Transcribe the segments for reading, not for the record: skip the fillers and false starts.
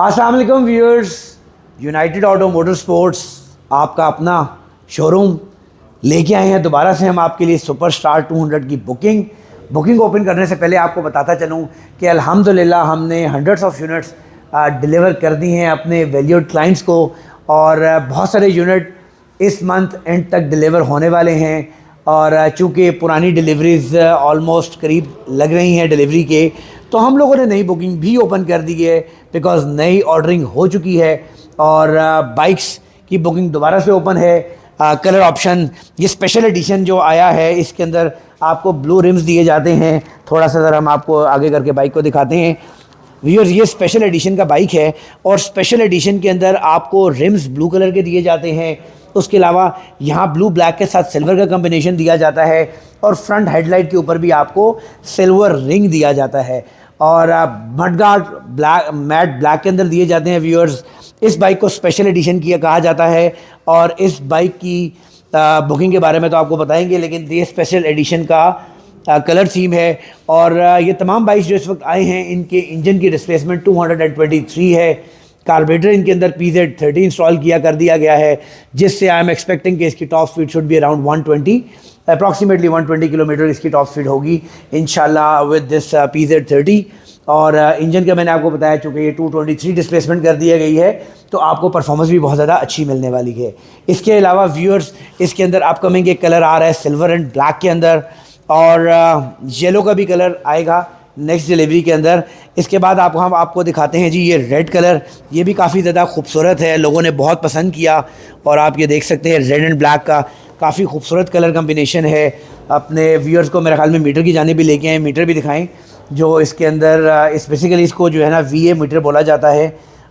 अस्सलाम वालेकुम viewers, United auto motor sports आपका अपना शोरूम लेके आए हैं। दोबारा से हम आपके लिए सुपर स्टार 200 की बुकिंग ओपन करने से पहले आपको बताता चलूँ कि अल्हम्दुलिल्लाह हमने हंड्रेड्स ऑफ यूनिट्स डिलीवर कर दी हैं अपने वैल्यूड क्लाइंट्स को, और बहुत सारे यूनिट इस मंथ एंड तक डिलीवर होने वाले हैं। और चूँकि पुरानी डिलीवरीज़ ऑलमोस्ट करीब लग रही हैं डिलीवरी के, तो हम लोगों ने नई बुकिंग भी ओपन कर दी है बिकॉज़ नई ऑर्डरिंग हो चुकी है। और बाइक्स की बुकिंग दोबारा से ओपन है। कलर ऑप्शन, ये स्पेशल एडिशन जो आया है इसके अंदर आपको ब्लू रिम्स दिए जाते हैं। थोड़ा सा ज़रा हम आपको आगे करके बाइक को दिखाते हैं व्यूअर्स। ये स्पेशल एडिशन का बाइक है और स्पेशल एडिशन के अंदर आपको रिम्स ब्लू कलर के दिए जाते हैं। उसके अलावा यहाँ ब्लू ब्लैक के साथ सिल्वर का कम्बिनेशन दिया जाता है और फ्रंट हेडलाइट के ऊपर भी आपको सिल्वर रिंग दिया जाता है। और मडगार्ड ब्लैक, मैट ब्लैक के अंदर दिए जाते हैं व्यूअर्स। इस बाइक को स्पेशल एडिशन किया कहा जाता है और इस बाइक की बुकिंग के बारे में तो आपको बताएंगे, लेकिन ये स्पेशल एडिशन का कलर थीम है। और ये तमाम बाइक्स जो इस वक्त आए हैं इनके इंजन की डिस्प्लेसमेंट 223 है। कार्बोरेटर इनके अंदर PZ30 इंस्टॉल किया कर दिया गया है, जिससे आई एम एक्सपेक्टिंग कि इसकी top speed should be around 120, approximately 120 kilometre इसकी टॉप स्पीड होगी इंशाल्लाह विद दिस PZ30। और इंजन का मैंने आपको बताया, चूँकि ये 223 डिस्प्लेसमेंट कर दिया गई है तो आपको परफॉर्मेंस भी बहुत ज़्यादा अच्छी मिलने वाली है। इसके अलावा व्यूअर्स, इसके अंदर अपकमिंग एक कलर आ रहा है सिल्वर एंड ब्लैक के अंदर, और येलो का भी कलर आएगा नेक्स्ट डिलीवरी के अंदर। इसके बाद हम आपको दिखाते हैं जी ये रेड कलर, ये भी काफ़ी ज़्यादा खूबसूरत है, लोगों ने बहुत पसंद किया। और आप ये देख सकते हैं रेड एंड ब्लैक का काफ़ी खूबसूरत कलर कम्बिनेशन है। अपने व्यूअर्स को मेरे ख्याल में मीटर की जाने भी लेके आए, मीटर भी दिखाएं जो इसके अंदर बेसिकली इसको जो है ना VA मीटर बोला जाता है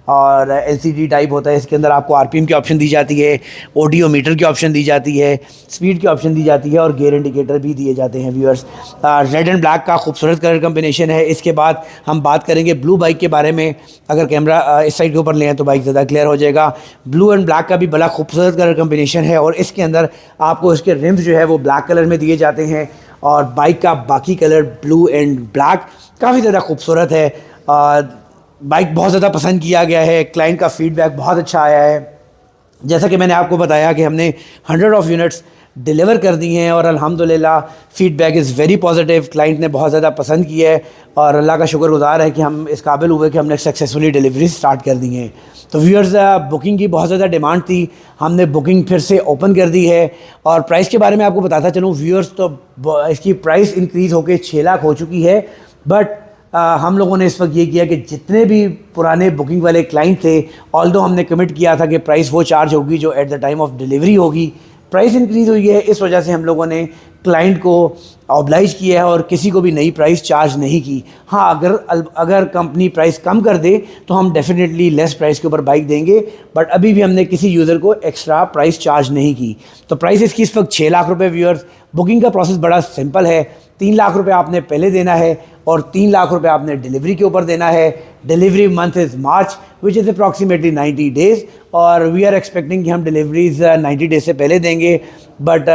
और LCD टाइप होता है। इसके अंदर आपको RPM की ऑप्शन दी जाती है, ऑडियो मीटर की ऑप्शन दी जाती है, स्पीड की ऑप्शन दी जाती है और गियर इंडिकेटर भी दिए जाते हैं व्यूअर्स। रेड एंड ब्लैक का खूबसूरत कलर कम्बिनेशन है। इसके बाद हम बात करेंगे ब्लू बाइक के बारे में। अगर कैमरा इस साइड के ऊपर लें तो बाइक ज़्यादा क्लियर हो जाएगा। ब्लू एंड ब्लैक का भी बड़ा खूबसूरत कलर कम्बिनेशन है और इसके अंदर आपको इसके रिम्स जो है वो ब्लैक कलर में दिए जाते हैं और बाइक का बाकी कलर ब्लू एंड ब्लैक काफ़ी ज़्यादा खूबसूरत है। बाइक बहुत ज़्यादा पसंद किया गया है, क्लाइंट का फीडबैक बहुत अच्छा आया है। जैसा कि मैंने आपको बताया कि हमने 100 ऑफ यूनिट्स डिलीवर कर दी हैं और अल्हम्दुलिल्लाह feedback is very positive. Client ने बहुत ज़्यादा पसंद किया है और अल्लाह का शुक्रगुजार है कि हम इस काबिल हुए कि हमने सक्सेसफुली डिलीवरी स्टार्ट कर दी हैं। तो व्यूअर्स, बुकिंग की बहुत ज़्यादा डिमांड थी, हमने बुकिंग फिर से ओपन कर दी है। और प्राइस के बारे में आपको बताता चलूँ व्यूअर्स, तो इसकी प्राइस इंक्रीज़ होकर 6 लाख हो चुकी है। बट हम लोगों ने इस वक्त ये किया कि जितने भी पुराने बुकिंग वाले क्लाइंट थे, ऑल्दो हमने कमिट किया था कि प्राइस वो चार्ज होगी जो at the time of delivery होगी। प्राइस इंक्रीज़ हुई है, इस वजह से हम लोगों ने क्लाइंट को ऑब्लाइज किया है और किसी को भी नई प्राइस चार्ज नहीं की। हाँ, अगर कंपनी प्राइस कम कर दे तो हम डेफिनेटली लेस प्राइस के ऊपर बाइक देंगे, बट अभी भी हमने किसी यूज़र को एक्स्ट्रा प्राइस चार्ज नहीं की। तो प्राइस इसकी इस वक्त 6 लाख रुपये व्यूअर्स। बुकिंग का प्रोसेस बड़ा सिंपल है, 3 लाख रुपये आपने पहले देना है और 3 लाख रुपये आपने डिलीवरी के ऊपर देना है। Delivery month is March which is approximately 90 days, और वी आर एक्सपेक्टिंग कि हम डिलीवरीज 90 डेज़ से पहले देंगे। बट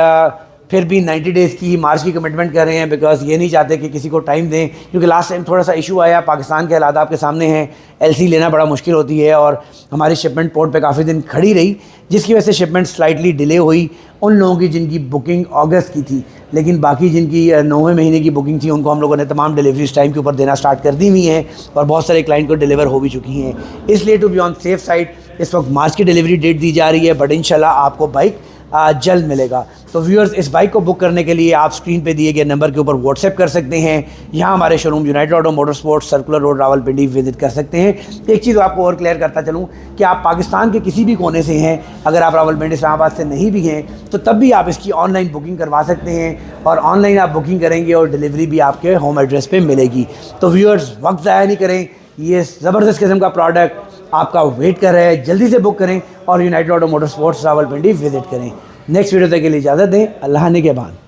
फिर भी 90 डेज़ की मार्च की कमिटमेंट कर रहे हैं बिकॉज ये नहीं चाहते कि किसी को टाइम दें, क्योंकि लास्ट टाइम थोड़ा सा इशू आया, पाकिस्तान के हालात आपके सामने हैं, LC लेना बड़ा मुश्किल होती है और हमारी शिपमेंट पोर्ट पे काफ़ी दिन खड़ी रही, जिसकी वजह से शिपमेंट स्लाइटली डिले हुई उन लोगों की जिनकी बुकिंग अगस्त की थी। लेकिन बाकी जिनकी 9वें महीने की बुकिंग थी उनको हम लोगों ने तमाम डिलीवरीज टाइम के ऊपर देना स्टार्ट कर दी हुई हैं और बहुत सारे क्लाइंट को डिलीवर हो भी चुकी हैं। इसलिए to be on safe side इस वक्त मार्च की डिलीवरी डेट दी जा रही है, बट इंशाल्लाह आपको बाइक जल्द मिलेगा। तो व्यूअर्स, इस बाइक को बुक करने के लिए आप स्क्रीन पे दिए गए नंबर के ऊपर व्हाट्सएप कर सकते हैं। यहाँ हमारे showroom United auto motor sports, circular road, Rawalpindi visit कर सकते हैं। एक चीज़ आपको और क्लियर करता चलूँ कि आप पाकिस्तान के किसी भी कोने से हैं, अगर आप रावलपिंडी इस्लामाबाद से नहीं भी हैं तो तब भी आप इसकी ऑनलाइन बुकिंग करवा सकते हैं और ऑनलाइन आप बुकिंग करेंगे और डिलीवरी भी आपके होम एड्रेस पर मिलेगी। तो व्यूअर्स, वक्त ज़ाया नहीं करें, ये ज़बरदस्त किस्म का प्रोडक्ट आपका वेट कर रहा है, जल्दी से बुक करें और United auto motor sports Rawalpindi visit करें। नेक्स्ट वीडियो तक के लिए इजाज़त दें। अल्लाह ने के बाद।